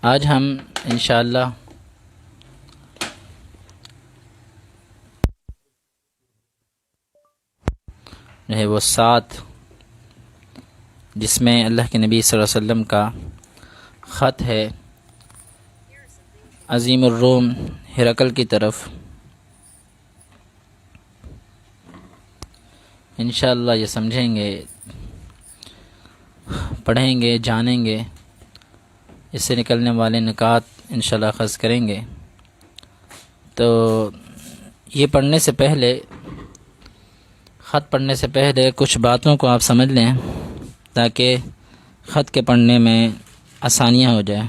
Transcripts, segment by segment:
آج ہم انشاءاللہ جو ہے وہ 7 جس میں اللہ کے نبی صلی اللہ علیہ وسلم کا خط ہے عظیم الروم ہرقل کی طرف، انشاءاللہ یہ سمجھیں گے، پڑھیں گے، جانیں گے، اس سے نکلنے والے نکات انشاءاللہ اخذ کریں گے۔ تو یہ پڑھنے سے پہلے، خط پڑھنے سے پہلے کچھ باتوں کو آپ سمجھ لیں تاکہ خط کے پڑھنے میں آسانیاں ہو جائیں۔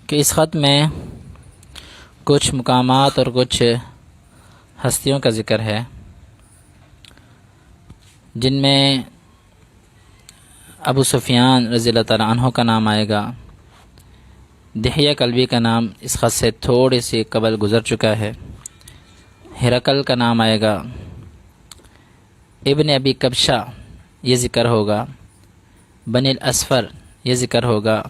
کہ اس خط میں کچھ مقامات اور کچھ ہستیوں کا ذکر ہے جن میں ابو سفیان رضی اللہ تعالیٰ عنہ کا نام آئے گا، دحیہ کلبی کا نام اس خط سے تھوڑی سی قبل گزر چکا ہے، ہرقل کا نام آئے گا، ابن ابی کبشہ یہ ذکر ہوگا، بنی الاسفر یہ ذکر ہوگا،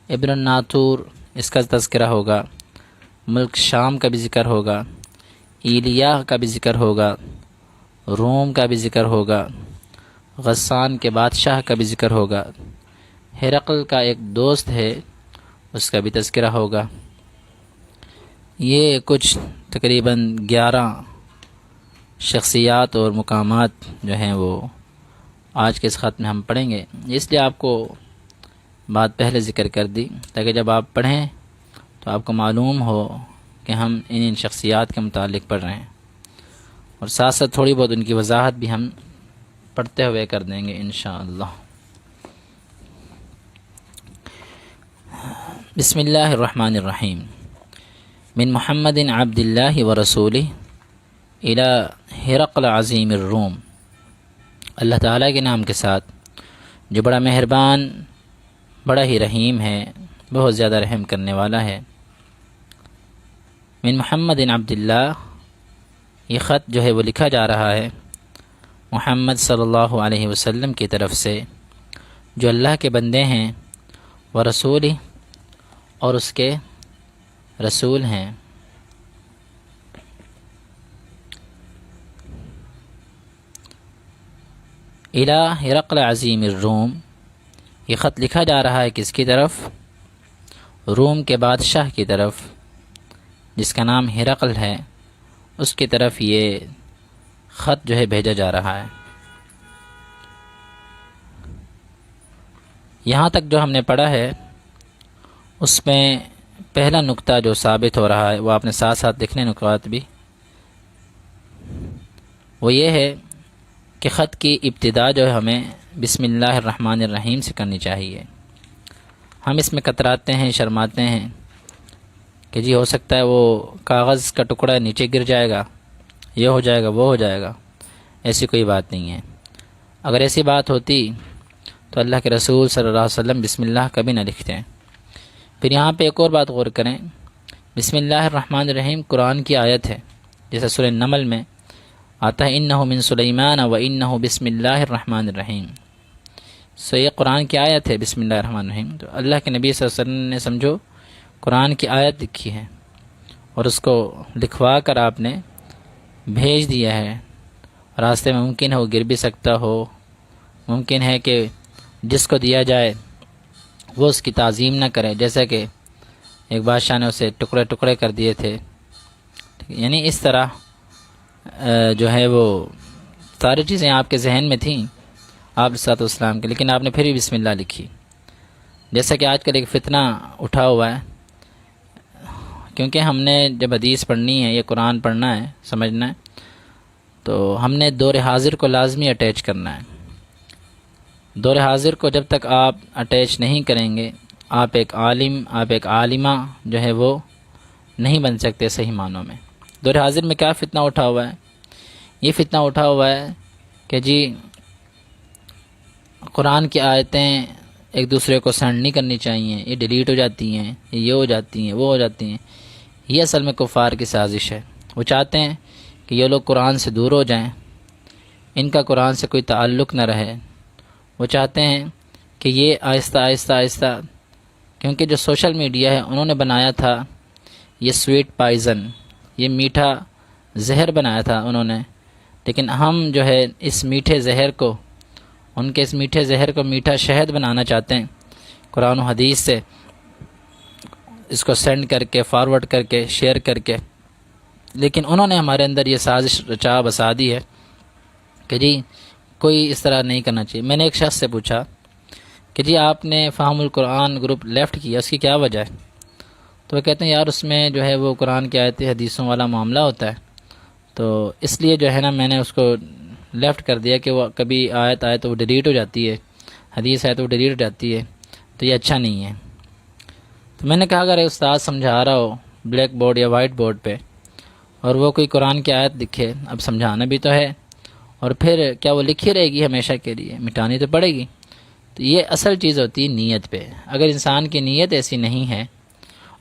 ابن الناطور اس کا تذکرہ ہوگا، ملک شام کا بھی ذکر ہوگا، ایلیاہ کا بھی ذکر ہوگا، روم کا بھی ذکر ہوگا، غسان کے بادشاہ کا بھی ذکر ہوگا، ہرقل کا ایک دوست ہے اس کا بھی تذکرہ ہوگا۔ یہ کچھ تقریباً 11 شخصیات اور مقامات جو ہیں وہ آج کے اس خط میں ہم پڑھیں گے، اس لیے آپ کو بات پہلے ذکر کر دی تاکہ جب آپ پڑھیں تو آپ کو معلوم ہو کہ ہم ان شخصیات کے متعلق پڑھ رہے ہیں، اور ساتھ ساتھ تھوڑی بہت ان کی وضاحت بھی ہم پڑھتے ہوئے کر دیں گے انشاءاللہ۔ بسم اللہ الرحمن الرحیم۔ من محمد عبد اللہ ورسولہ الی ہرقل عظیم الروم، اللہ تعالیٰ کے نام کے ساتھ جو بڑا مہربان، بڑا ہی رحیم ہے، بہت زیادہ رحم کرنے والا ہے۔ من محمد عبد اللہ، یہ خط جو ہے وہ لکھا جا رہا ہے محمد صلی اللہ علیہ وسلم کی طرف سے جو اللہ کے بندے ہیں، ورسولہ اور اس کے رسول ہیں۔ الی ہرقل عظیم الروم، یہ خط لکھا جا رہا ہے کس کی طرف؟ روم کے بادشاہ کی طرف جس کا نام ہرقل ہے، اس کی طرف یہ خط جو ہے بھیجا جا رہا ہے۔ یہاں تک جو ہم نے پڑھا ہے اس میں پہلا نقطہ جو ثابت ہو رہا ہے، وہ آپ نے ساتھ ساتھ لکھنے نکات بھی، وہ یہ ہے کہ خط کی ابتدا جو ہے ہمیں بسم اللہ الرحمن الرحیم سے کرنی چاہیے۔ ہم اس میں کتراتے ہیں، شرماتے ہیں کہ جی ہو سکتا ہے وہ کاغذ کا ٹکڑا نیچے گر جائے گا، یہ ہو جائے گا، وہ ہو جائے گا۔ ایسی کوئی بات نہیں ہے۔ اگر ایسی بات ہوتی تو اللہ کے رسول صلی اللہ علیہ وسلم بسم اللہ کبھی نہ لکھتے ہیں۔ پھر یہاں پہ ایک اور بات غور کریں، بسم اللہ الرحمن الرحیم قرآن کی آیت ہے، جیسے سورہ نمل میں آتا ہے انہ من سلیمان و انہ بسم اللہ الرحمن الرحیم۔ یہ قرآن کی آیت ہے بسم اللہ الرحمن الرحیم، تو اللہ کے نبی صلی اللہ علیہ وسلم نے سمجھو قرآن کی آیت لکھی ہے اور اس کو لکھوا کر آپ نے بھیج دیا ہے۔ راستے میں ممکن ہے وہ گر بھی سکتا ہو، ممکن ہے کہ جس کو دیا جائے وہ اس کی تعظیم نہ کرے، جیسا کہ ایک بادشاہ نے اسے ٹکڑے ٹکڑے کر دیے تھے۔ یعنی اس طرح جو ہے وہ ساری چیزیں آپ کے ذہن میں تھیں آپ صلی اللہ علیہ وسلم کے، لیکن آپ نے پھر بھی بسم اللہ لکھی۔ جیسا کہ آج کل ایک فتنہ اٹھا ہوا ہے، کیونکہ ہم نے جب حدیث پڑھنی ہے یا قرآن پڑھنا ہے، سمجھنا ہے، تو ہم نے دور حاضر کو لازمی اٹیچ کرنا ہے۔ دور حاضر کو جب تک آپ اٹیچ نہیں کریں گے، آپ ایک عالم، آپ ایک عالمہ جو ہے وہ نہیں بن سکتے صحیح معنوں میں۔ دور حاضر میں کیا فتنہ اٹھا ہوا ہے؟ یہ فتنہ اٹھا ہوا ہے کہ جی قرآن کی آیتیں ایک دوسرے کو سینڈ نہیں کرنی چاہیے، یہ ڈیلیٹ ہو جاتی ہیں، یہ ہو جاتی ہیں، وہ ہو جاتی ہیں۔ یہ اصل میں کفار کی سازش ہے۔ وہ چاہتے ہیں کہ یہ لوگ قرآن سے دور ہو جائیں، ان کا قرآن سے کوئی تعلق نہ رہے۔ وہ چاہتے ہیں کہ یہ آہستہ آہستہ آہستہ، کیونکہ جو سوشل میڈیا ہے انہوں نے بنایا تھا یہ سویٹ پائزن، یہ میٹھا زہر بنایا تھا انہوں نے، لیکن ہم جو ہے اس میٹھے زہر کو، ان کے اس میٹھے زہر کو میٹھا شہد بنانا چاہتے ہیں، قرآن و حدیث سے اس کو سینڈ کر کے، فارورڈ کر کے، شیئر کر کے۔ لیکن انہوں نے ہمارے اندر یہ سازش رچا بسا دی ہے کہ جی کوئی اس طرح نہیں کرنا چاہیے۔ میں نے ایک شخص سے پوچھا کہ جی آپ نے فہم القرآن گروپ لیفٹ کیا، اس کی کیا وجہ ہے؟ تو وہ کہتے ہیں یار اس میں جو ہے وہ قرآن کی آیت حدیثوں والا معاملہ ہوتا ہے، تو اس لیے جو ہے نا میں نے اس کو لیفٹ کر دیا کہ وہ کبھی آیت آئے تو وہ ڈیلیٹ ہو جاتی ہے، حدیث آئے تو وہ ڈیلیٹ ہو جاتی ہے، تو یہ اچھا نہیں ہے۔ تو میں نے کہا اگر استاد سمجھا رہا ہو بلیک بورڈ یا وائٹ بورڈ پہ، اور وہ کوئی قرآن کی آیت لکھے، اب سمجھانا بھی تو ہے، اور پھر کیا وہ لکھی رہے گی ہمیشہ کے لیے؟ مٹانی تو پڑے گی۔ تو یہ اصل چیز ہوتی ہے نیت پہ۔ اگر انسان کی نیت ایسی نہیں ہے،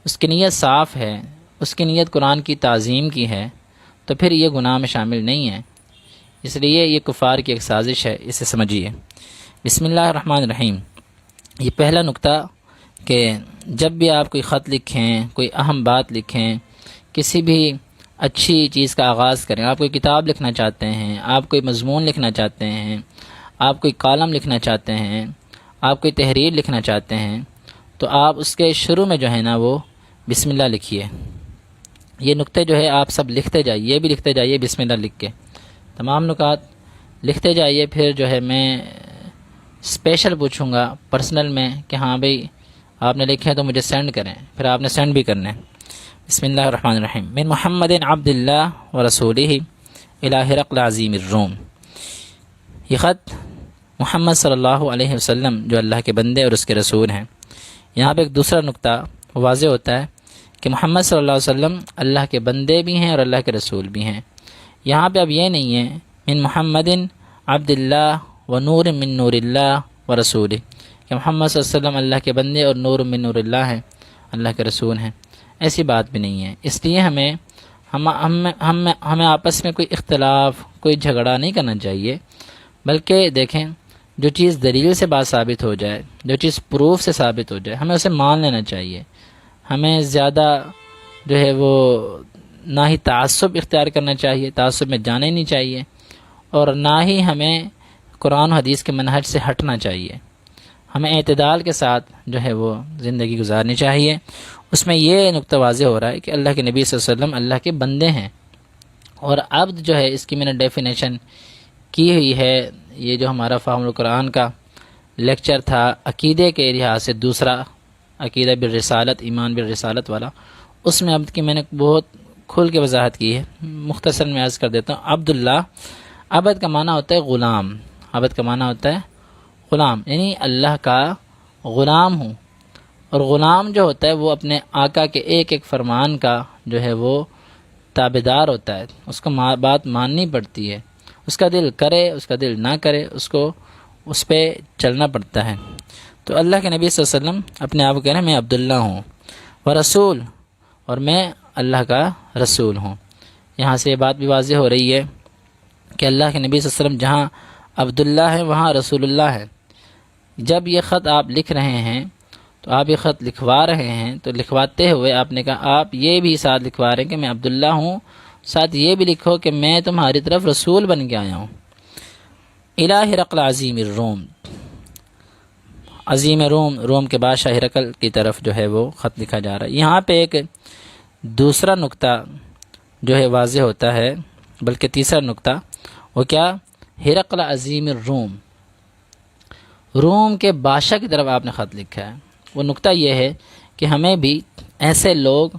اس کی نیت صاف ہے، اس کی نیت قرآن کی تعظیم کی ہے، تو پھر یہ گناہ میں شامل نہیں ہے۔ اس لیے یہ کفار کی ایک سازش ہے، اسے سمجھیے۔ بسم اللہ الرحمن الرحیم۔ یہ پہلا نقطہ کہ جب بھی آپ کوئی خط لکھیں، کوئی اہم بات لکھیں، کسی بھی اچھی چیز کا آغاز کریں، آپ کوئی کتاب لکھنا چاہتے ہیں، آپ کوئی مضمون لکھنا چاہتے ہیں، آپ کوئی کالم لکھنا چاہتے ہیں، آپ کوئی تحریر لکھنا چاہتے ہیں، تو آپ اس کے شروع میں جو ہے نا وہ بسم اللہ لکھیے۔ یہ نقطے جو ہے آپ سب لکھتے جائیے، یہ بھی لکھتے جائیے بسم اللہ لکھ کے، تمام نکات لکھتے جائیے۔ پھر جو ہے میں اسپیشل پوچھوں گا پرسنل میں کہ ہاں بھئی آپ نے لکھے ہیں تو مجھے سینڈ کریں، پھر آپ نے سینڈ بھی کرنے۔ بسم اللہ الرحمن الرحیم۔ من محمد عبد اللہ و رسولہ الی ہرقل عظیم الروم۔ یہ خط محمد صلی اللہ علیہ وسلم جو اللہ کے بندے اور اس کے رسول ہیں۔ یہاں پہ ایک دوسرا نقطہ واضح ہوتا ہے کہ محمد صلی اللہ علیہ وسلم اللہ کے بندے بھی ہیں اور اللہ کے رسول بھی ہیں۔ یہاں پہ اب یہ نہیں ہے من محمد عبد اللہ و نور من نور اللہ و رسولہ کہ محمد صلی اللہ علیہ وسلم اللہ کے بندے اور نور من نور اللہ ہیں، اللہ کے رسول ہیں، ایسی بات بھی نہیں ہے۔ اس لیے ہمیں آپس میں کوئی اختلاف، کوئی جھگڑا نہیں کرنا چاہیے، بلکہ دیکھیں جو چیز دلیل سے بات ثابت ہو جائے، جو چیز پروف سے ثابت ہو جائے، ہمیں اسے مان لینا چاہیے۔ ہمیں زیادہ جو ہے وہ نہ ہی تعصب اختیار کرنا چاہیے، تعصب میں جانا ہی نہیں چاہیے، اور نہ ہی ہمیں قرآن و حدیث کے منہج سے ہٹنا چاہیے۔ ہمیں اعتدال کے ساتھ جو ہے وہ زندگی گزارنی چاہیے۔ اس میں یہ نقطہ واضح ہو رہا ہے کہ اللہ کے نبی صلی اللہ علیہ وسلم اللہ کے بندے ہیں، اور عبد جو ہے اس کی میں نے ڈیفینیشن کی ہوئی ہے۔ یہ جو ہمارا فہم القرآن کا لیکچر تھا عقیدے کے لحاظ سے، دوسرا عقیدہ بالرسالت، ایمان بالرسالت والا، اس میں عبد کی میں نے بہت کھل کے وضاحت کی ہے، مختصر میں عرض کر دیتا ہوں۔ عبداللہ، عبد کا معنی ہوتا ہے غلام، عبد کا معنی ہوتا ہے غلام، یعنی اللہ کا غلام ہوں۔ اور غلام جو ہوتا ہے وہ اپنے آقا کے ایک ایک فرمان کا جو ہے وہ تابعدار ہوتا ہے، اس کو بات ماننی پڑتی ہے، اس کا دل کرے اس کا دل نہ کرے، اس کو اس پہ چلنا پڑتا ہے۔ تو اللہ کے نبی صلی اللہ علیہ وسلم اپنے آپ کو کہہ رہے ہیں میں عبداللہ ہوں و رسول، اور میں اللہ کا رسول ہوں۔ یہاں سے یہ بات بھی واضح ہو رہی ہے کہ اللہ کے نبی صلی اللہ علیہ وسلم جہاں عبداللہ ہے وہاں رسول اللہ ہے۔ جب یہ خط آپ لکھ رہے ہیں تو آپ یہ خط لکھوا رہے ہیں، تو لکھواتے ہوئے آپ نے کہا آپ یہ بھی ساتھ لکھوا رہے ہیں کہ میں عبداللہ ہوں، ساتھ یہ بھی لکھو کہ میں تمہاری طرف رسول بن کے آیا ہوں۔ الی ہرقل عظیم الروم، عظیم روم، روم کے بادشاہ ہرقل کی طرف جو ہے وہ خط لکھا جا رہا ہے۔ یہاں پہ ایک دوسرا نقطہ جو ہے واضح ہوتا ہے، بلکہ تیسرا نقطہ، وہ کیا؟ ہرقل عظیم الروم، روم کے بادشاہ کی طرف آپ نے خط لکھا ہے۔ وہ نقطہ یہ ہے کہ ہمیں بھی ایسے لوگ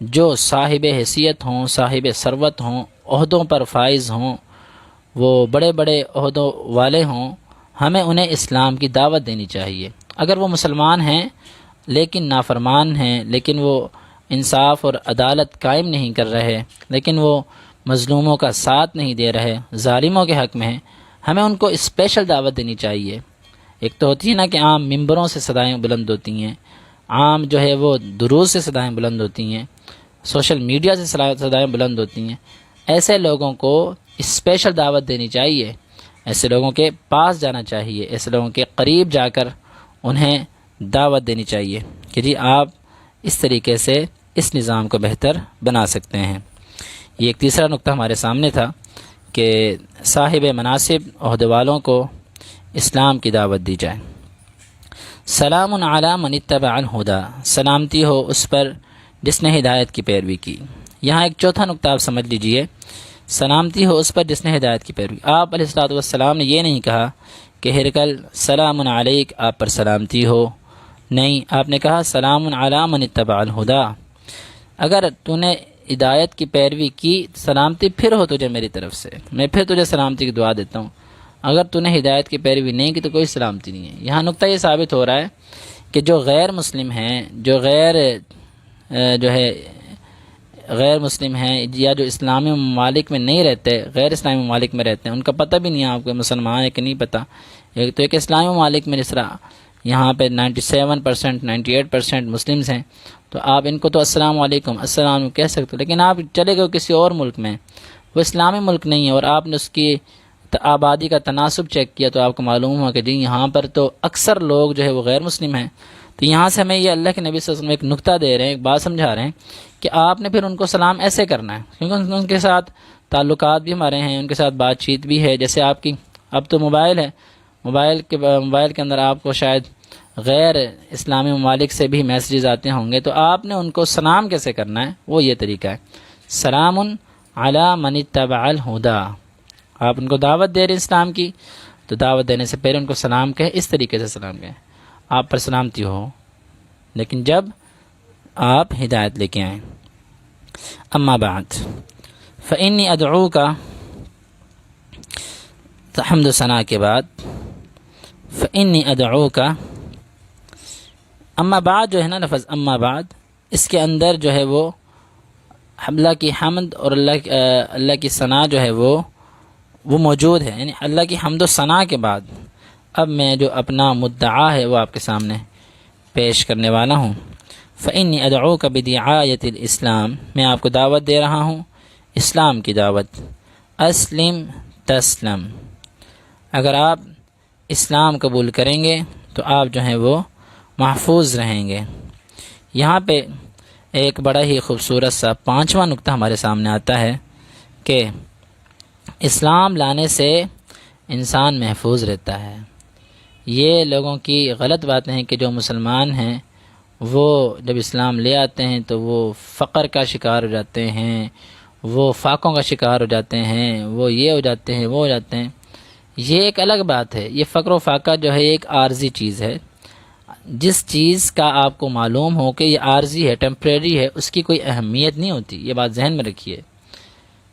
جو صاحب حیثیت ہوں، صاحب ثروت ہوں، عہدوں پر فائز ہوں، وہ بڑے بڑے عہدوں والے ہوں، ہمیں انہیں اسلام کی دعوت دینی چاہیے۔ اگر وہ مسلمان ہیں لیکن نافرمان ہیں، لیکن وہ انصاف اور عدالت قائم نہیں کر رہے، لیکن وہ مظلوموں کا ساتھ نہیں دے رہے، ظالموں کے حق میں ہیں، ہمیں ان کو اسپیشل دعوت دینی چاہیے۔ ایک تو ہوتی ہے نا کہ عام ممبروں سے صدائیں بلند ہوتی ہیں، عام جو ہے وہ دروس سے صدائیں بلند ہوتی ہیں، سوشل میڈیا سے صدائیں بلند ہوتی ہیں۔ ایسے لوگوں کو اسپیشل دعوت دینی چاہیے ایسے لوگوں کے پاس جانا چاہیے، ایسے لوگوں کے قریب جا کر انہیں دعوت دینی چاہیے کہ جی آپ اس طریقے سے اس نظام کو بہتر بنا سکتے ہیں۔ یہ ایک تیسرا نقطہ ہمارے سامنے تھا کہ صاحب مناصب عہدے والوں کو اسلام کی دعوت دی جائے۔ سلام علی من اتبع الہدی، سلامتی ہو اس پر جس نے ہدایت کی پیروی کی۔ یہاں ایک چوتھا نقطہ آپ سمجھ لیجئے، سلامتی ہو اس پر جس نے ہدایت کی پیروی۔ آپ علیہ الصلوۃ والسلام نے یہ نہیں کہا کہ ہرقل سلام علیک، آپ پر سلامتی ہو، نہیں، آپ نے کہا سلام علی من اتبع الہدی، اگر تو نے ہدایت کی پیروی کی سلامتی پھر ہو تجھے میری طرف سے، میں پھر تجھے سلامتی کی دعا دیتا ہوں۔ اگر تو نے ہدایت کی پیروی نہیں کی تو کوئی سلامتی نہیں ہے۔ یہاں نقطہ یہ ثابت ہو رہا ہے کہ جو غیر مسلم ہیں، جو غیر مسلم ہیں یا جو اسلامی ممالک میں نہیں رہتے، غیر اسلامی ممالک میں رہتے ہیں، ان کا پتہ بھی نہیں ہے آپ کو مسلمان ہے کہ نہیں پتہ۔ ایک تو ایک اسلامی ممالک میں جس طرح یہاں پہ 97%، 98% مسلمز ہیں، تو آپ ان کو تو السلام علیکم السلام کہہ سکتے ہو، لیکن آپ چلے گئے کسی اور ملک میں، وہ اسلامی ملک نہیں ہے، اور آپ نے اس کی آبادی کا تناسب چیک کیا تو آپ کو معلوم ہوا کہ جی یہاں پر تو اکثر لوگ جو ہے وہ غیر مسلم ہیں۔ تو یہاں سے ہمیں یہ اللہ کے نبی صلی اللہ علیہ وسلم ایک نقطہ دے رہے ہیں، ایک بات سمجھا رہے ہیں کہ آپ نے پھر ان کو سلام ایسے کرنا ہے، کیونکہ ان کے ساتھ تعلقات بھی ہمارے ہیں، ان کے ساتھ بات چیت بھی ہے۔ جیسے آپ کی اب تو موبائل ہے، موبائل کے اندر آپ کو شاید غیر اسلامی ممالک سے بھی میسیجز آتے ہوں گے، تو آپ نے ان کو سلام کیسے کرنا ہے، وہ یہ طریقہ ہے، سلام علی من اتبع الہدی۔ آپ ان کو دعوت دے رہے ہیں اسلام کی، تو دعوت دینے سے پہلے ان کو سلام کہیں، اس طریقے سے سلام کہیں، آپ پر سلامتی ہو، لیکن جب آپ ہدایت لے کے آئیں۔ اما بعد فإنی ادعوک، حمد و ثنا کے بعد فإنی ادعوک، اما بعد جو ہے نا لفظ اما بعد، اس کے اندر جو ہے وہ اللہ کی حمد اور اللہ کی ثنا جو ہے وہ موجود ہے، یعنی اللہ کی حمد و ثنا کے بعد اب میں جو اپنا مدعا ہے وہ آپ کے سامنے پیش کرنے والا ہوں۔ فإنی ادعوک بدعایۃ الاسلام، میں آپ کو دعوت دے رہا ہوں اسلام کی دعوت۔ اسلم تسلم، اگر آپ اسلام قبول کریں گے تو آپ جو ہیں وہ محفوظ رہیں گے۔ یہاں پہ ایک بڑا ہی خوبصورت سا 5واں نقطہ ہمارے سامنے آتا ہے کہ اسلام لانے سے انسان محفوظ رہتا ہے۔ یہ لوگوں کی غلط باتیں ہیں کہ جو مسلمان ہیں وہ جب اسلام لے آتے ہیں تو وہ فقر کا شکار ہو جاتے ہیں، وہ فاقوں کا شکار ہو جاتے ہیں، وہ یہ ہو جاتے ہیں، وہ ہو جاتے ہیں۔ یہ ایک الگ بات ہے، یہ فقر و فاقہ جو ہے ایک عارضی چیز ہے۔ جس چیز کا آپ کو معلوم ہو کہ یہ عارضی ہے، ٹیمپریری ہے، اس کی کوئی اہمیت نہیں ہوتی، یہ بات ذہن میں رکھیے۔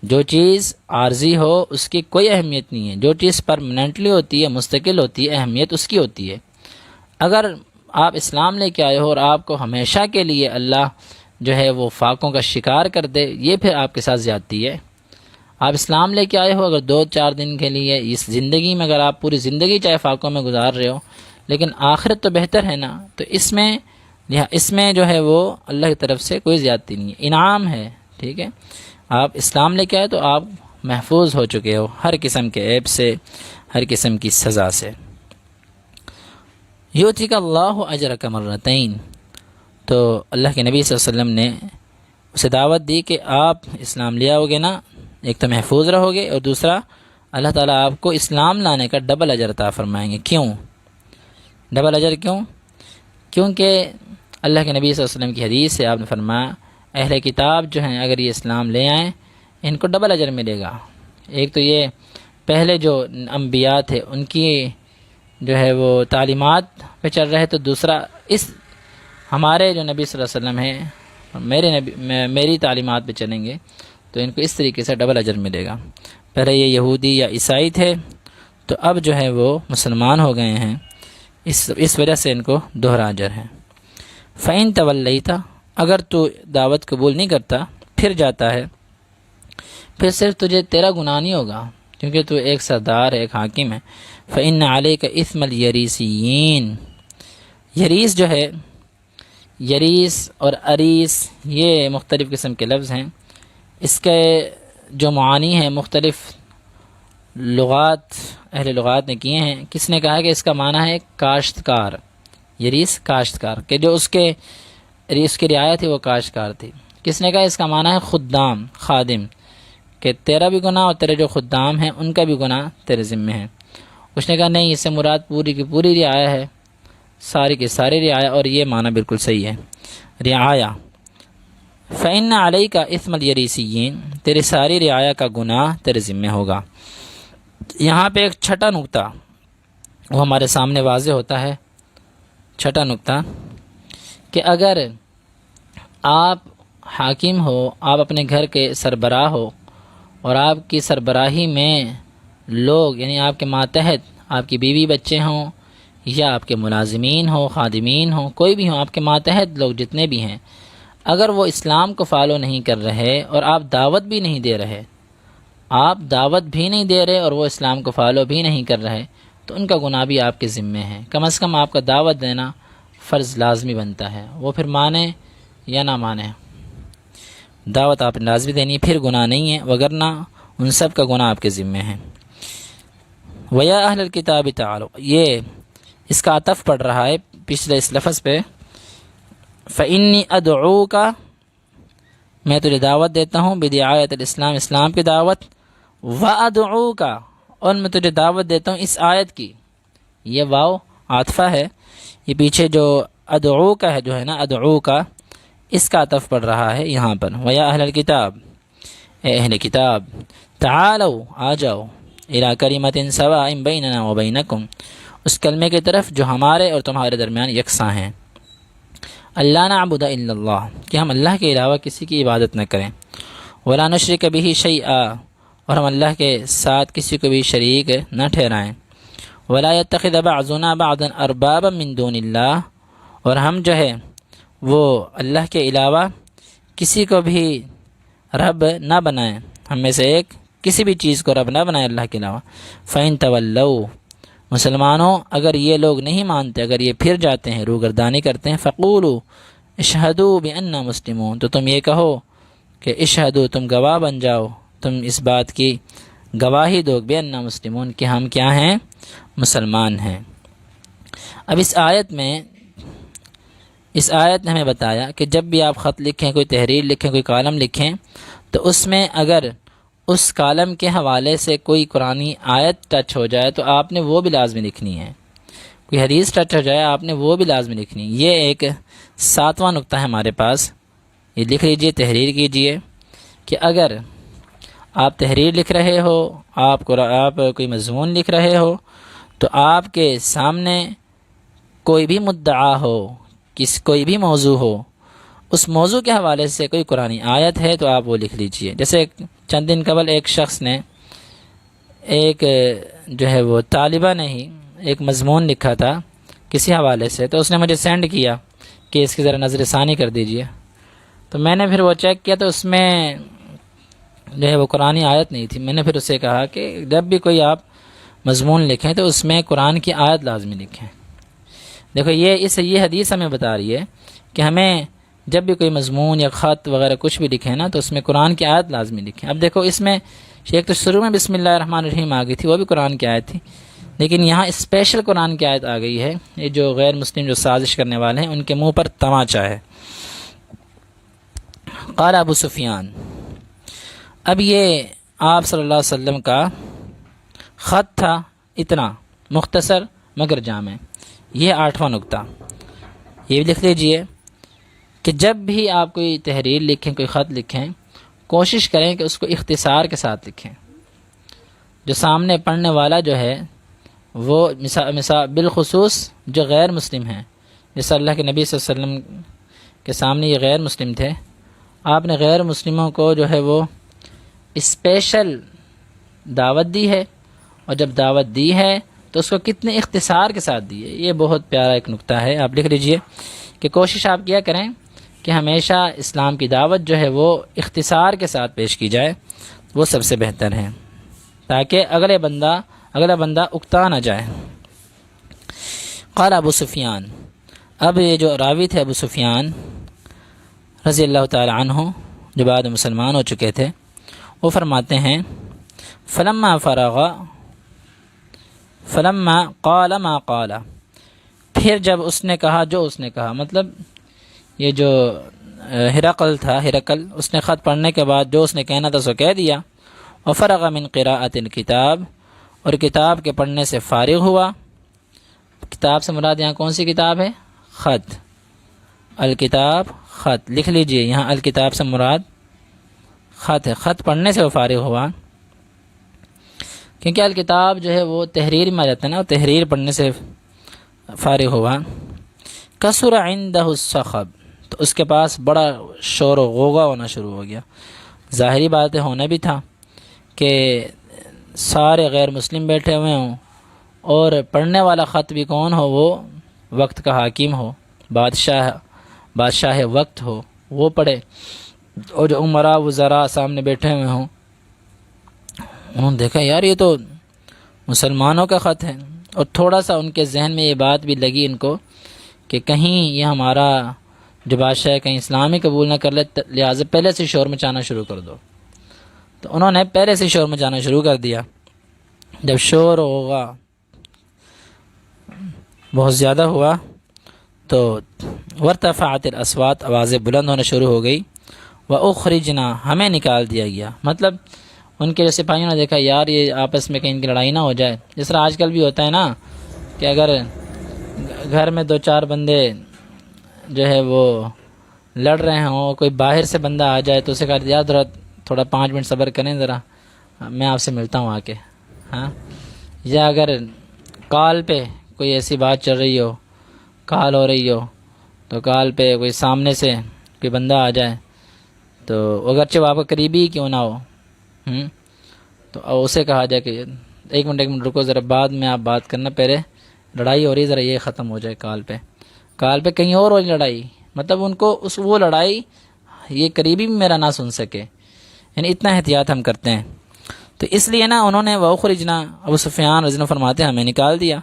جو چیز عارضی ہو اس کی کوئی اہمیت نہیں ہے، جو چیز پرماننٹلی ہوتی ہے، مستقل ہوتی ہے، اہمیت اس کی ہوتی ہے۔ اگر آپ اسلام لے کے آئے ہو اور آپ کو ہمیشہ کے لیے اللہ جو ہے وہ فاقوں کا شکار کر دے، یہ پھر آپ کے ساتھ زیادتی ہے۔ آپ اسلام لے کے آئے ہو اگر 2-4 دن کے لیے، اس زندگی میں اگر آپ پوری زندگی چاہے فاقوں میں گزار رہے ہو، لیکن آخرت تو بہتر ہے نا، تو اس میں جو ہے وہ اللہ کی طرف سے کوئی زیادتی نہیں ہے، انعام ہے، ٹھیک ہے۔ آپ اسلام لے کے آئے تو آپ محفوظ ہو چکے ہو ہر قسم کے عیب سے، ہر قسم کی سزا سے۔ یؤتیک اللہ اجرک مرتین، تو اللہ کے نبی صلی اللہ علیہ وسلم نے اسے دعوت دی کہ آپ اسلام لے آؤ گے نا، ایک تو محفوظ رہو گے، اور دوسرا اللہ تعالیٰ آپ کو اسلام لانے کا ڈبل اجر عطا فرمائیں گے۔ کیوں ڈبل اجر؟ کیونکہ اللہ کے نبی صلی اللہ علیہ وسلم کی حدیث سے آپ نے فرمایا اہل کتاب جو ہیں اگر یہ اسلام لے آئیں ان کو ڈبل اجر ملے گا۔ ایک تو یہ پہلے جو انبیاء تھے ان کی جو ہے وہ تعلیمات پہ چل رہے، تو دوسرا اس ہمارے جو نبی صلی اللہ علیہ وسلم ہیں میری تعلیمات پہ چلیں گے تو ان کو اس طریقے سے ڈبل اجر ملے گا۔ پہلے یہ یہودی یا عیسائی تھے، تو اب جو ہے وہ مسلمان ہو گئے ہیں، اس وجہ سے ان کو دوہرا اجر ہے۔ فَإِن تَوَلَّيْتَ، اگر تو دعوت قبول نہیں کرتا، پھر جاتا ہے، پھر صرف تیرا گناہ نہیں ہوگا، کیونکہ تو ایک سردار ہے، ایک حاکم ہے۔ فَإِنَّ عَلَيْكَ إِثْمَ الْيَرِيسِيِّينَ، یریس جو ہے، یریس اور اریس یہ مختلف قسم کے لفظ ہیں، اس کے جو معانی ہیں مختلف اہل لغات نے کیے ہیں۔ کس نے کہا کہ اس کا معنی ہے کاشتکار، یریس کاشتکار، کہ جو اس کی رعایت تھی وہ کاشتکار تھی۔ کس نے کہا اس کا معنی ہے خدام، خادم، کہ تیرا بھی گناہ اور تیرے جو خدام ہیں ان کا بھی گناہ تیرے ذمہ ہے۔ اس نے کہا نہیں، اس سے مراد پوری کی پوری رعایا ہے، ساری کی ساری رعایا، اور یہ معنی بالکل صحیح ہے، رعایا۔ فإن علیک اثم الیریسیین، تیری ساری رعایا کا گناہ تیرے ذمہ ہوگا۔ یہاں پہ ایک چھٹا نقطہ وہ ہمارے سامنے واضح ہوتا ہے، چھٹا نقطہ، کہ اگر آپ حاکم ہو، آپ اپنے گھر کے سربراہ ہو، اور آپ کی سربراہی میں لوگ یعنی آپ کے ماتحت آپ کی بیوی بچے ہوں، یا آپ کے ملازمین ہوں، خادمین ہوں، کوئی بھی ہوں، آپ کے ماتحت لوگ جتنے بھی ہیں، اگر وہ اسلام کو فالو نہیں کر رہے اور آپ دعوت بھی نہیں دے رہے، اور وہ اسلام کو فالو بھی نہیں کر رہے، تو ان کا گناہ بھی آپ کے ذمے ہے۔ کم از کم آپ کا دعوت دینا فرض لازمی بنتا ہے، وہ پھر مانے یا نہ مانے، دعوت آپ نے لازمی دینی، پھر گناہ نہیں ہے، وگرنہ ان سب کا گناہ آپ کے ذمے ہے۔ وَيَا أَهْلَ الْكِتَابِ تَعَالَوْا، یہ اس کا عطف پڑ رہا ہے پچھلے اس لفظ پہ، فَإِنِّي أَدْعُوكَ، میں تجھے دعوت دیتا ہوں، بدعایت الاسلام، اسلام کی دعوت، وَأَدْعُوكَ، اور میں تجھے دعوت دیتا ہوں اس آیت کی، یہ واو عاطفہ ہے، یہ پیچھے جو ادعوک ہے جو ہے نا، ادعوک، اس کا عطف پڑ رہا ہے یہاں پر، وَيَا أَهْلَ الْكِتَابِ، اے اہل کتاب، تعالوا، آ جاؤ، إِلَىٰ كَلِمَةٍ سَوَاءٍ بَيْنَنَا وَبَيْنَكُمْ، اس کلمے کی طرف جو ہمارے اور تمہارے درمیان یکساں ہیں، اللہ نعبد الا اللہ، کہ ہم اللہ کے علاوہ کسی کی عبادت نہ کریں، ولا نشرک بہ شیئا، اور ہم اللہ کے ساتھ کسی کو بھی شریک نہ ٹھہرائیں، ولا يتخذ بعضنا بعضا اربابا من دون اللہ، اور ہم جو ہے وہ اللہ کے علاوہ کسی کو بھی رب نہ بنائیں، ہم میں سے ایک کسی بھی چیز کو رب نہ بنائیں اللہ کے علاوہ۔ فَإِن تَوَلَّوْا، مسلمانوں اگر یہ لوگ نہیں مانتے، اگر یہ پھر جاتے ہیں، روگردانی کرتے ہیں، فَقُولُوا اشْهَدُوا بِأَنَّا مُسْلِمُونَ، تو تم یہ کہو کہ اشہدو، تم گواہ بن جاؤ، تم اس بات کی گواہی دو، بِأَنَّا مُسْلِمُونَ، کہ ہم کیا ہیں، مسلمان ہیں۔ اب اس آیت نے ہمیں بتایا کہ جب بھی آپ خط لکھیں، کوئی تحریر لکھیں، کوئی کالم لکھیں، تو اس میں اگر اس کالم کے حوالے سے کوئی قرآنی آیت ٹچ ہو جائے تو آپ نے وہ بھی لازمی لکھنی ہے، کوئی حدیث ٹچ ہو جائے آپ نے وہ بھی لازمی لکھنی ہے۔ یہ ایک 7واں نقطہ ہے ہمارے پاس، یہ لکھ لیجئے، تحریر کیجئے، کہ اگر آپ تحریر لکھ رہے ہو، آپ کوئی مضمون لکھ رہے ہو، تو آپ کے سامنے کوئی بھی مدعا ہو، کوئی بھی موضوع ہو، اس موضوع کے حوالے سے کوئی قرآنی آیت ہے تو آپ وہ لکھ لیجئے۔ جیسے چند دن قبل ایک شخص نے ایک جو ہے وہ طالبہ نے ہی ایک مضمون لکھا تھا کسی حوالے سے، تو اس نے مجھے سینڈ کیا کہ اس کی ذرا نظر ثانی کر دیجئے، تو میں نے پھر وہ چیک کیا تو اس میں جو ہے وہ قرآنی آیت نہیں تھی۔ میں نے پھر اسے کہا کہ جب بھی کوئی آپ مضمون لکھیں تو اس میں قرآن کی آیت لازمی لکھیں۔ دیکھو یہ حدیث ہمیں بتا رہی ہے کہ ہمیں جب بھی کوئی مضمون یا خط وغیرہ کچھ بھی لکھیں نا تو اس میں قرآن کی آیت لازمی لکھیں۔ اب دیکھو اس میں ایک تو شروع میں بسم اللہ الرحمن الرحیم آ گئی تھی، وہ بھی قرآن کی آیت تھی، لیکن یہاں اسپیشل قرآن کی آیت آ گئی ہے، یہ جو غیر مسلم جو سازش کرنے والے ہیں ان کے منہ پر تماچا ہے۔ قال ابو سفیان، اب یہ آپ صلی اللہ علیہ وسلم کا خط تھا، اتنا مختصر مگر جامع۔ یہ 8واں نقطہ، یہ بھی لکھ لیجئے کہ جب بھی آپ کوئی تحریر لکھیں، کوئی خط لکھیں، کوشش کریں کہ اس کو اختصار کے ساتھ لکھیں، جو سامنے پڑھنے والا جو ہے وہ بالخصوص جو غیر مسلم ہیں، جیسے اللہ کے نبی صلی اللہ علیہ وسلم کے سامنے یہ غیر مسلم تھے، آپ نے غیر مسلموں کو جو ہے وہ اسپیشل دعوت دی ہے، اور جب دعوت دی ہے تو اس کو کتنے اختصار کے ساتھ دی ہے۔ یہ بہت پیارا ایک نقطہ ہے، آپ لکھ لیجئے کہ کوشش آپ کیا کریں کہ ہمیشہ اسلام کی دعوت جو ہے وہ اختصار کے ساتھ پیش کی جائے، وہ سب سے بہتر ہے، تاکہ اگلا بندہ اکتا نہ جائے۔ قال ابو سفیان، اب یہ جو راوی تھے ابو سفیان رضی اللہ تعالی عنہ، جو بعد مسلمان ہو چکے تھے، وہ فرماتے ہیں فلما قال ما قال، پھر جب اس نے کہا جو اس نے کہا، مطلب یہ جو ہرقل تھا، ہرقل، اس نے خط پڑھنے کے بعد جو اس نے کہنا تھا سو کہہ دیا. وفرغ من قراءۃ الکتاب، اور کتاب کے پڑھنے سے فارغ ہوا. کتاب سے مراد یہاں کون سی کتاب ہے؟ خط. الکتاب خط لکھ لیجئے، یہاں الکتاب سے مراد خط ہے. خط پڑھنے سے وہ فارغ ہوا، کیونکہ الکتاب جو ہے وہ تحریر میں آ جاتا ہے نا، وہ تحریر پڑھنے سے فارغ ہوا. کثر عنده الصخب، تو اس کے پاس بڑا شور و غوغا ہونا شروع ہو گیا. ظاہری بات ہے، ہونا بھی تھا کہ سارے غیر مسلم بیٹھے ہوئے ہوں اور پڑھنے والا خط بھی کون ہو؟ وہ وقت کا حاکم ہو، بادشاہ وقت ہو، وہ پڑھے. اور جو عمراء وزراء سامنے بیٹھے ہوئے ہوں، انہوں نے دیکھا یار یہ تو مسلمانوں کا خط ہے. اور تھوڑا سا ان کے ذہن میں یہ بات بھی لگی ان کو کہ کہیں یہ ہمارا جو بادشاہ ہے کہیں اسلامی قبول نہ کر لے، لہٰذا پہلے سے شور مچانا شروع کر دو. تو انہوں نے پہلے سے شور مچانا شروع کر دیا. جب شور ہوگا بہت زیادہ ہوا تو وارتفعت الاصوات، آوازیں بلند ہونا شروع ہو گئی. واخرجنا، ہمیں نکال دیا گیا. مطلب ان کے سپاہیوں نے دیکھا یار یہ آپس میں کہیں ان کی لڑائی نہ ہو جائے، جس طرح آج کل بھی ہوتا ہے نا کہ اگر گھر میں 2-4 بندے جو ہے وہ لڑ رہے ہوں، کوئی باہر سے بندہ آ جائے تو اسے کہا یار تھوڑا 5 منٹ صبر کریں ذرا، میں آپ سے ملتا ہوں آ کے. ہاں، یا اگر کال پہ کوئی ایسی بات چل رہی ہو، کال ہو رہی ہو، تو کال پہ کوئی سامنے سے کوئی بندہ آ جائے تو اگرچہ وہ آپ کا قریبی ہی کیوں نہ ہو، تو اسے کہا جائے کہ ایک منٹ رکو ذرا، بعد میں آپ بات کرنا، پہلے لڑائی ہو رہی ذرا یہ ختم ہو جائے. کال پہ کہیں اور ہو لڑائی، مطلب ان کو وہ لڑائی یہ قریبی بھی میرا نہ سن سکے، یعنی اتنا احتیاط ہم کرتے ہیں. تو اس لیے نا انہوں نے وَأُخْرِجْنَا، ابو سفیان رضی اللہ عنہ فرماتے ہیں ہمیں نکال دیا.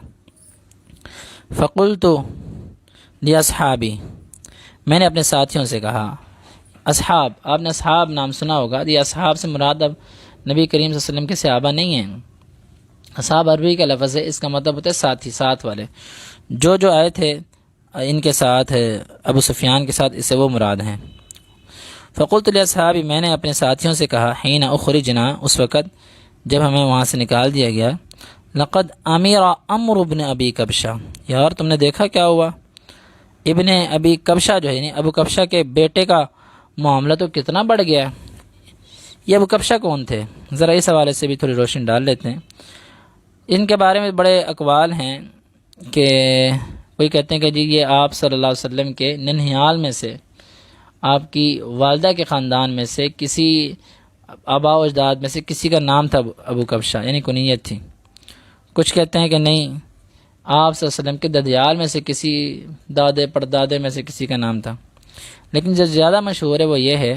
فَقُلْتُ لِأَصْحَابِي، میں نے اپنے ساتھیوں سے کہا. اصحاب، آپ نے اصحاب نام سنا ہوگا. یہ اصحاب سے مراد اب نبی کریم صلی اللہ علیہ وسلم کے صحابہ نہیں ہیں. اصحاب عربی کا لفظ ہے، اس کا مطلب ہوتا ہے ساتھی، ساتھ والے. جو آئے تھے ان کے ساتھ ابو سفیان کے ساتھ، اس سے وہ مراد ہیں. فقلت لاصحابی، میں نے اپنے ساتھیوں سے کہا، حین اخرجنا، اس وقت جب ہمیں وہاں سے نکال دیا گیا. لقد امیر عمرو بن ابی کبشہ، یار تم نے دیکھا کیا ہوا؟ ابن ابی کبشہ جو ہے یعنی ابو کبشہ کے بیٹے کا معاملہ تو کتنا بڑھ گیا. یہ ابو کبشہ کون تھے؟ ذرا اس حوالے سے بھی تھوڑی روشنی ڈال لیتے ہیں. ان کے بارے میں بڑے اقوال ہیں کہ کوئی کہتے ہیں کہ جی یہ آپ صلی اللہ علیہ وسلم کے ننھیال میں سے، آپ کی والدہ کے خاندان میں سے کسی آباء و اجداد میں سے کسی کا نام تھا ابو کبشہ، یعنی کنیت تھی. کچھ کہتے ہیں کہ نہیں، آپ صلی اللہ علیہ وسلم کے ددیال میں سے کسی دادے پردادے میں سے کسی کا نام تھا. لیکن جو زیادہ مشہور ہے وہ یہ ہے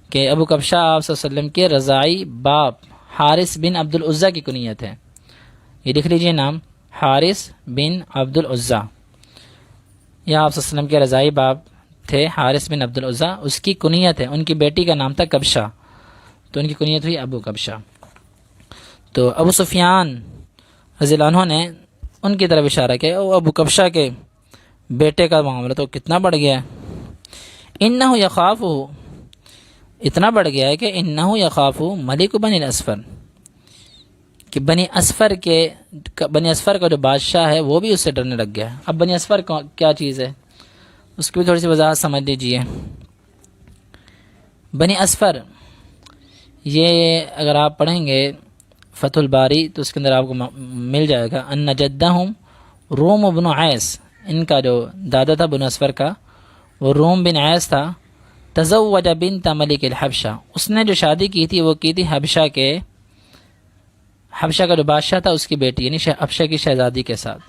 کہ ابو کبشہ آپ صلی اللہ علیہ وسلم کے رضاعی باپ حارث بن عبد العزیٰ کی کنیت ہے. یہ لکھ لیجئے نام، حارث بن عبد العزیٰ. یہ آپ صلی اللہ علیہ وسلم کے رضاعی باپ تھے حارث بن عبد العزیٰ، اس کی کنیت ہے. ان کی بیٹی کا نام تھا کبشہ، تو ان کی کنیت ہوئی ابو کبشہ. تو ابو سفیان رضی اللہ عنہ نے ان کی طرف اشارہ کیا، ابو کبشہ کے بیٹے کا معاملہ تو کتنا بڑھ گیا ہے. انہ یخاف، اتنا بڑھ گیا ہے کہ انہ یخاف ملک بنی الاسفر، کہ بنی اسفر کا جو بادشاہ ہے وہ بھی اس سے ڈرنے لگ گیا. اب بنی اسفر کیا چیز ہے اس کی بھی تھوڑی سی وضاحت سمجھ لیجیے. بنی اسفر یہ اگر آپ پڑھیں گے فتح الباری تو اس کے اندر آپ کو مل جائے گا، ان جدہم روم بن عیس، ان کا جو دادا تھا بنو اسفر کا وہ روم بن عیس تھا. تزوج بنت ملک الحبشہ، اس نے جو شادی کی تھی وہ کی تھی حبشہ کا جو بادشاہ تھا اس کی بیٹی یعنی حبشہ کی شہزادی کے ساتھ.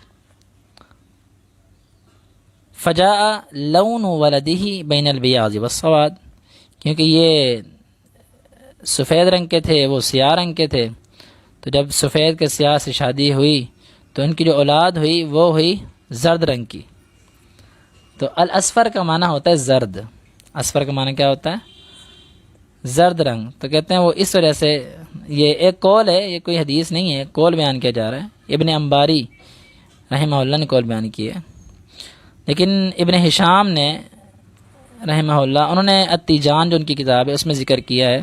فجاء لون ولدہ بین البیاض والسواد، کیونکہ یہ سفید رنگ کے تھے وہ سیاہ رنگ کے تھے، تو جب سفید کے سیاہ سے شادی ہوئی تو ان کی جو اولاد ہوئی وہ ہوئی زرد رنگ کی. تو الاسفر کا معنی ہوتا ہے زرد، اسفر کا معنی کیا ہوتا ہے؟ زرد رنگ. تو کہتے ہیں وہ اس وجہ سے یہ ایک قول ہے، یہ کوئی حدیث نہیں ہے، قول بیان کیا جا رہا ہے، ابن انباری رحمہ اللہ نے قول بیان کیا ہے، لیکن ابن ہشام نے رحمہ اللہ انہوں نے التیجان جو ان کی کتاب ہے اس میں ذکر کیا ہے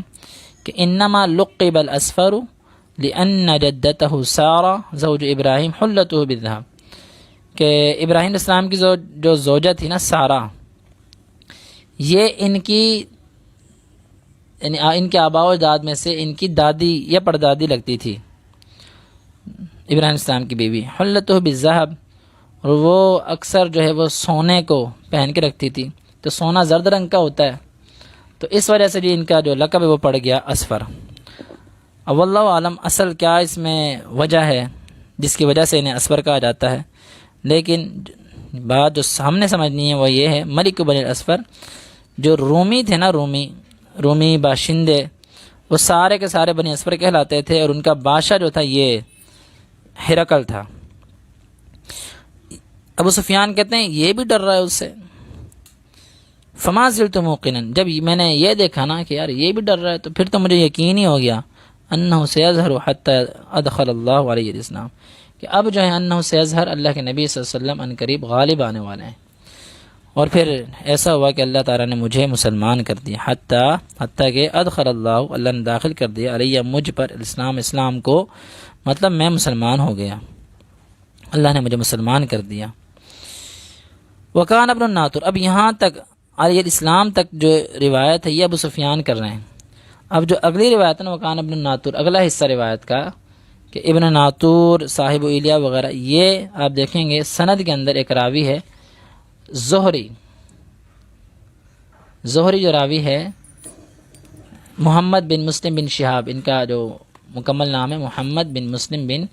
کہ انما لقب الاسفر لان جدته سارہ زوج ابراہیم حلته بالذهب، کہ ابراہیم علیہ السلام کی جو زوجہ تھی نا سارہ، یہ ان کی یعنی ان کے آباء و اجداد میں سے ان کی دادی یا پردادی لگتی تھی ابراہیم علیہ السلام کی بیوی، حلته بالذهب، اور وہ اکثر جو ہے وہ سونے کو پہن کے رکھتی تھی، تو سونا زرد رنگ کا ہوتا ہے، تو اس وجہ سے ان کا جو لقب ہے وہ پڑ گیا اسفر۔ اب واللہ عالم اصل کیا اس میں وجہ ہے جس کی وجہ سے انہیں اسفر کہا جاتا ہے، لیکن بات جو ہم نے سمجھنی ہے وہ یہ ہے ملک بنی الاسفر، جو رومی تھے نا، رومی باشندے، وہ سارے کے سارے بنی اسفر کہلاتے تھے، اور ان کا بادشاہ جو تھا یہ ہرقل تھا۔ ابو سفیان کہتے ہیں یہ بھی ڈر رہا ہے اس سے، فما زلت موقنا، جب میں نے یہ دیکھا نا کہ یار یہ بھی ڈر رہا ہے، تو پھر تو مجھے یقین ہی ہو گیا انہ سیظہر حتی ادخل اللہ علیہ الاسلام، کہ اب جو ہے انہ سیظہر، اللہ کے نبی صلی اللہ علیہ وسلم ان قریب غالب آنے والے ہیں۔ اور پھر ایسا ہوا کہ اللہ تعالیٰ نے مجھے مسلمان کر دیا، حتیٰ کہ ادخل اللہ نے داخل کر دیا علیہ مجھ پر اسلام کو، مطلب میں مسلمان ہو گیا، اللہ نے مجھے مسلمان کر دیا۔ وکان ابن الناطور، اب یہاں تک علیہ الاسلام تک جو روایت ہے یہ ابو سفیان کر رہے ہیں۔ اب جو اگلی روایت ہے نا وکان ابن الناطور، اگلا حصہ روایت کا کہ ابن ناطور صاحب ایلیا وغیرہ، یہ آپ دیکھیں گے سند کے اندر ایک راوی ہے زہری جو راوی ہے محمد بن مسلم بن شہاب، ان کا جو مکمل نام ہے محمد بن مسلم بن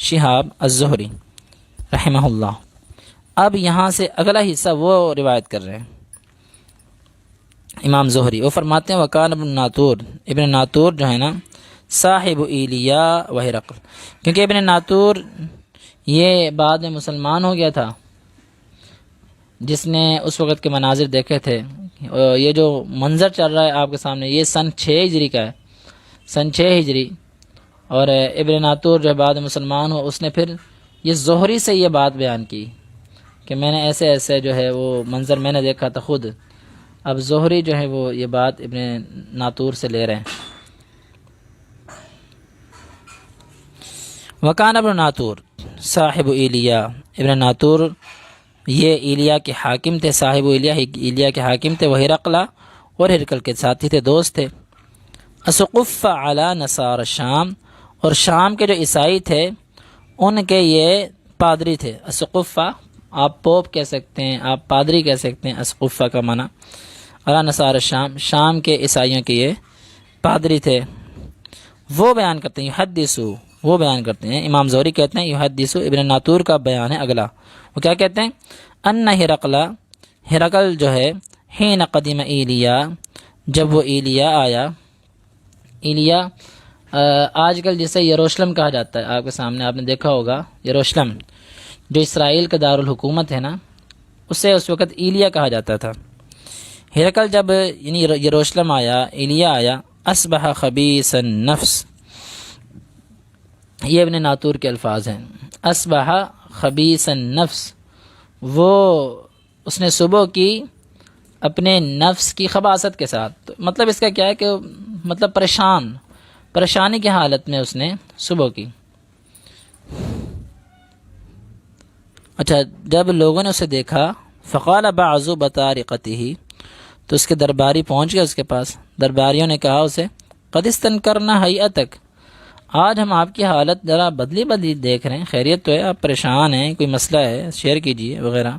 شہاب الزہری رحمہ اللہ۔ اب یہاں سے اگلا حصہ وہ روایت کر رہے ہیں امام زہری، وہ فرماتے ہیں وکان ابن ناطور جو ہے نا صاحب ایلیا و ہرقل، کیونکہ ابن ناطور یہ بعد میں مسلمان ہو گیا تھا، جس نے اس وقت کے مناظر دیکھے تھے۔ یہ جو منظر چل رہا ہے آپ کے سامنے یہ سن 6 ہجری کا ہے، سن 6 ہجری، اور ابن ناطور جو بعد میں مسلمان ہو، اس نے پھر یہ زہری سے یہ بات بیان کی کہ میں نے ایسے جو ہے وہ منظر میں نے دیکھا تھا خود۔ اب زہری جو ہے وہ یہ بات ابن ناطور سے لے رہے ہیں۔ وکان ابن ناطور صاحب ایلیا، ابن ناطور یہ ایلیا کے حاکم تھے، صاحب ایلیا کے حاکم تھے، وہ ہرقلا اور ہرقل کے ساتھی تھے، دوست تھے۔ اسقف علی نصار الشام، اور شام کے جو عیسائی تھے ان کے یہ پادری تھے۔ اسقفہ آپ پوپ کہہ سکتے ہیں، آپ پادری کہہ سکتے ہیں، اسقفہ کا معنی علی نصار الشام، شام کے عیسائیوں کے یہ پادری تھے۔ وہ بیان کرتے ہیں یحدثو، وہ بیان کرتے ہیں، امام زہری کہتے ہیں یحدثو، ابن ناطور کا بیان ہے اگلا، وہ کیا کہتے ہیں ان ہرقل جو ہے حین قدیم ایلیا، جب وہ ایلیا آیا، ایلیا آج کل جسے یروشلم کہا جاتا ہے، آپ کے سامنے آپ نے دیکھا ہوگا یروشلم جو اسرائیل کا دارالحکومت ہے نا، اسے اس وقت ایلیا کہا جاتا تھا۔ ہرقل جب یعنی یروشلم آیا، ایلیا آیا، اصبح خبیث النفس، یہ ابن ناطور کے الفاظ ہیں، اصبح خبیث النفس، وہ اس نے صبح کی اپنے نفس کی خباثت کے ساتھ، مطلب اس کا کیا ہے کہ مطلب پریشانی کی حالت میں اس نے صبح کی۔ اچھا، جب لوگوں نے اسے دیکھا فقال بعض بطارقته، تو اس کے درباری پہنچ گئے اس کے پاس، درباریوں نے کہا اسے قد استنکرنا ہیئتک، آج ہم آپ کی حالت ذرا بدلی دیکھ رہے ہیں، خیریت تو ہے، آپ پریشان ہیں، کوئی مسئلہ ہے شیئر کیجیے وغیرہ۔